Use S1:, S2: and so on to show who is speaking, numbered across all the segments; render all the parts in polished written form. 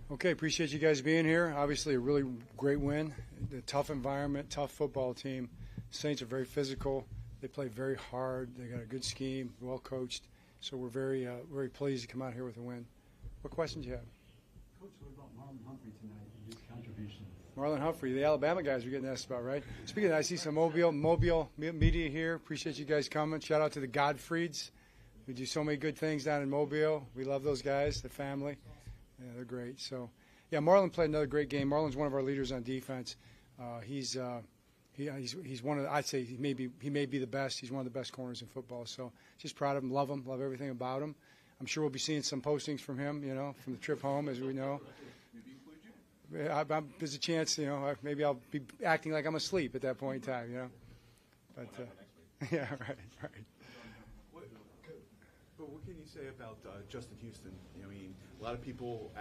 S1: Okay, appreciate you guys being here. Obviously, a really great win. A tough environment, tough football team. Saints are very physical. They play very hard. They got a good scheme, well coached. So we're very pleased to come out here with a win. What questions do you have?
S2: Coach, what about Marlon Humphrey tonight and his contribution?
S1: Marlon Humphrey, the Alabama guys we're getting asked about, right? Speaking of that, I see some Mobile media here. Appreciate you guys coming. Shout out to the Godfrieds. We do so many good things down in Mobile. We love those guys, the family. Yeah, they're great. So, yeah, Marlon played another great game. Marlon's one of our leaders on defense. He's one of the, I'd say he may be the best. He's one of the best corners in football. So just proud of him, love everything about him. I'm sure we'll be seeing some postings from him, from the trip home, as we know. There's a chance, maybe I'll be acting like I'm asleep at that point in time, But yeah, right.
S3: But what can you say about Justin Houston? A lot of people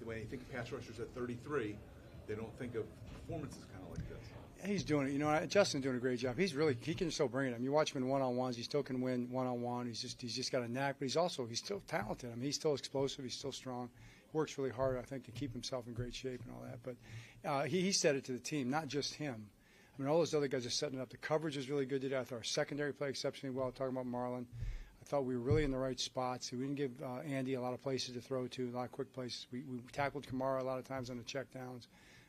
S3: when they think of pass rushers at 33, they don't think of performances kind of like this.
S1: He's doing it. Justin's doing a great job. He can still bring it. You watch him in one-on-ones. He still can win one-on-one. He's just got a knack, but he's still talented. He's still explosive. He's still strong. He works really hard, I think, to keep himself in great shape and all that. But he said it to the team, not just him. All those other guys are setting it up. The coverage is really good today. I thought our secondary played exceptionally well. Talking about Marlon, I thought we were really in the right spots. We didn't give Andy a lot of places to throw to, a lot of quick places. We tackled Kamara a lot of times on the checkdowns,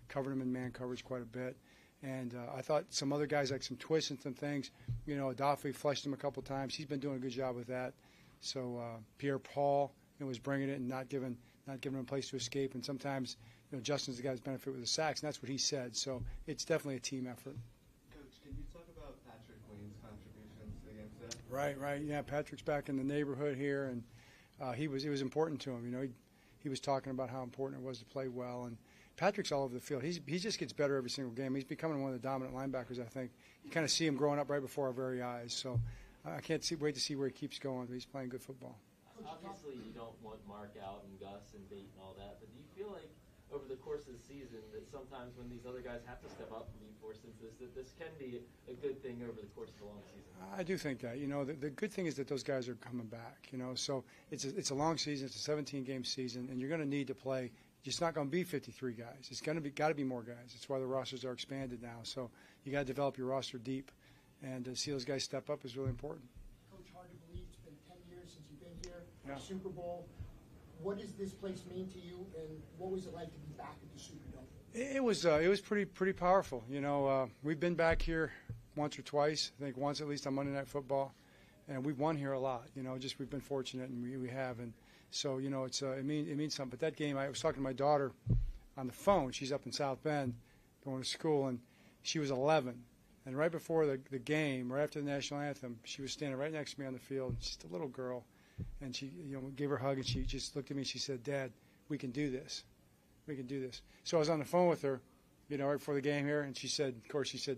S1: covered him in man coverage quite a bit. And I thought some other guys, like some twists and some things, Adafi flushed him a couple times. He's been doing a good job with that. So Pierre-Paul was bringing it and not giving him a place to escape. And sometimes Justin's the guy's benefit with the sacks, and that's what he said. So it's definitely a team effort.
S4: Coach, can you talk about Patrick Queen's contributions against that?
S1: Right. Yeah, Patrick's back in the neighborhood here, and it was important to him. He was talking about how important it was to play well, and Patrick's all over the field. He just gets better every single game. He's becoming one of the dominant linebackers, I think. You kind of see him growing up right before our very eyes. So I can't wait to see where he keeps going. He's playing good football.
S5: Obviously, you don't want Mark out and Gus and Bate and all that, but do you feel like over the course of the season that sometimes when these other guys have to step up and be forced into this, that this can be a good thing over the course of the long season?
S1: I do think that. The good thing is that those guys are coming back. So it's a long season. It's a 17-game season, and you're going to need to play. It's not going to be 53 guys. It's got to be more guys. That's why the rosters are expanded now. So you got to develop your roster deep, and to see those guys step up is really important.
S6: Coach, hard to believe it's been 10 years since you've been here.
S1: Yeah.
S6: Super Bowl. What does this place mean to you, and what was it like to be back at the Superdome?
S1: It was pretty powerful. We've been back here once or twice. I think once at least on Monday Night Football, and we've won here a lot. We've been fortunate, and we have. And so it means something. But that game, I was talking to my daughter on the phone. She's up in South Bend, going to school, and she was 11. And right before the game, right after the national anthem, she was standing right next to me on the field. Just a little girl. And she, gave her a hug, and she just looked at me and she said, "Dad, we can do this. We can do this." So I was on the phone with her, right before the game here, and she said,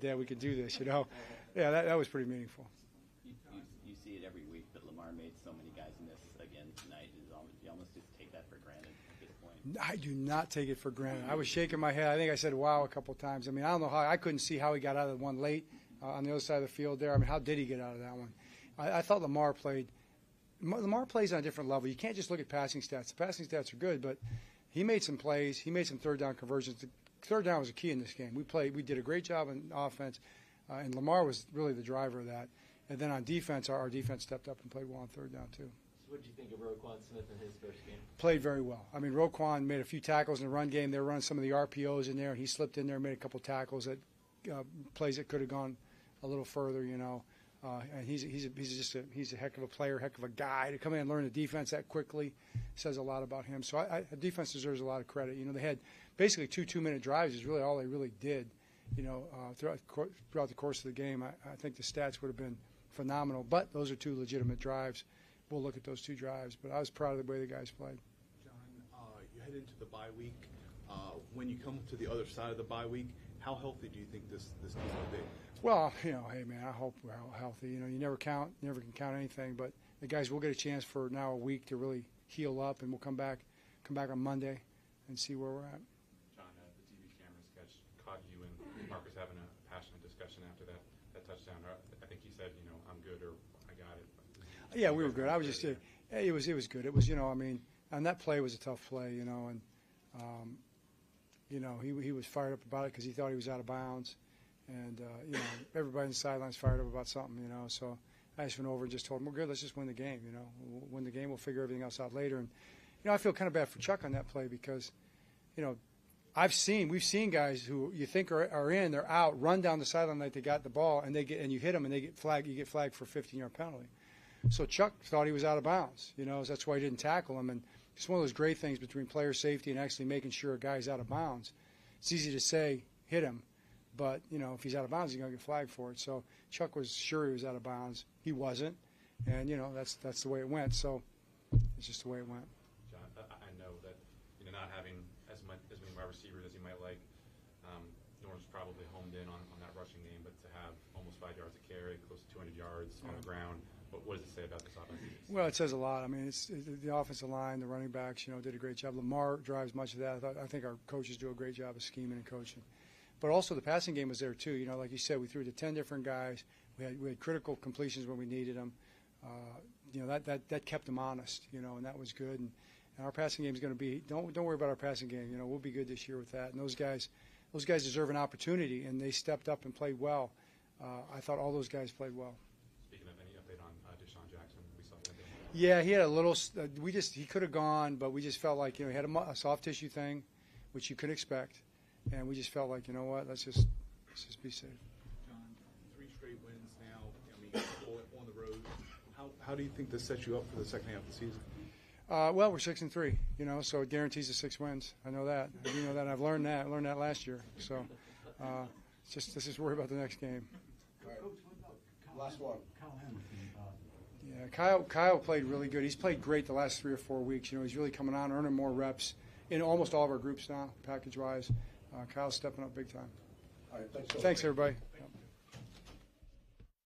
S1: "Dad, we can do this." Yeah, that was pretty meaningful.
S7: You see it every week, but Lamar made so many guys miss again tonight. You almost just take that for granted at this point.
S1: I do not take it for granted. I was shaking my head. I think I said "wow" a couple of times. I don't know how. I couldn't see how he got out of the one late on the other side of the field there. How did he get out of that one? I thought Lamar plays on a different level. You can't just look at passing stats. The passing stats are good, but he made some plays. He made some third down conversions. The third down was a key in this game. We did a great job on offense, and Lamar was really the driver of that. And then on defense, our defense stepped up and played well on third down too.
S5: So what did you think of Roquan Smith in his first game?
S1: Played very well. Roquan made a few tackles in the run game. They were running some of the RPOs in there, and he slipped in there and made a couple tackles that plays that could have gone a little further, And he's a heck of a player, heck of a guy. To come in and learn the defense that quickly says a lot about him. So the defense deserves a lot of credit. They had basically 2-minute drives is really all they really did. Throughout the course of the game, I think the stats would have been phenomenal. But those are 2 legitimate drives. We'll look at those 2 drives. But I was proud of the way the guys played.
S3: John, you head into the bye week. When you come to the other side of the bye week, how healthy do you think this team will be?
S1: Well, hey man, I hope we're healthy. You never can count anything, but the guys will get a chance for now a week to really heal up, and we'll come back on Monday and see where we're at.
S8: John, the TV cameras caught you and Marcus having a passionate discussion after that touchdown. I think he said, I'm good, or I got it.
S1: Yeah, we were good. I was just, it was good. It was, on that play was a tough play, and You know, he was fired up about it because he thought he was out of bounds. And, you know, everybody on the sidelines fired up about something, you know. So I just went over and just told him, we're good, let's just win the game, you know. We'll win the game, we'll figure everything else out later. And, you know, I feel kind of bad for Chuck on that play because, you know, we've seen guys who you think are in, they're out, run down the sideline like they got the ball, and you hit them and they get flagged. You get flagged for a 15-yard penalty. So Chuck thought he was out of bounds, you know. That's why he didn't tackle him. And it's one of those great things between player safety and actually making sure a guy's out of bounds. It's easy to say hit him, but you know if he's out of bounds, he's gonna get flagged for it. So Chuck was sure he was out of bounds. He wasn't, and you know that's the way it went. So it's just the way it went.
S8: John, I know that not having as many wide receivers as you might like, Norm's probably homed in on that rushing game, but to have almost 5 yards a carry, close to 200 yards on the ground, what does it say about this offense?
S1: Well, it says a lot. I mean, it's the offensive line, the running backs, did a great job. Lamar drives much of that. I think our coaches do a great job of scheming and coaching. But also the passing game was there too. Like you said, we threw to 10 different guys. We had critical completions when we needed them. That kept them honest. And that was good. And our passing game is going to be. Don't worry about our passing game. We'll be good this year with that. And those guys deserve an opportunity, and they stepped up and played well. I thought all those guys played well.
S8: Speaking of, any update on Deshaun Jackson? We saw that.
S1: Yeah, he had a little. He could have gone, but we just felt like he had a soft tissue thing, which you could expect, and we just felt like let's just be safe.
S3: John, 3 straight wins now. I mean, all on the road. How do you think this sets you up for the second half of the season?
S1: Well, we're 6-3. So it guarantees the 6 wins. I know that. I do know that. I've learned that. I learned that last year. So let's just worry about the next game.
S2: Coach, what about
S9: Last one.
S2: Kyle Hamilton?
S1: Yeah, Kyle played really good. He's played great the last 3 or 4 weeks. He's really coming on, earning more reps in almost all of our groups now, package-wise. Kyle's stepping up big time.
S9: All right, thanks so much.
S1: Thanks, everybody.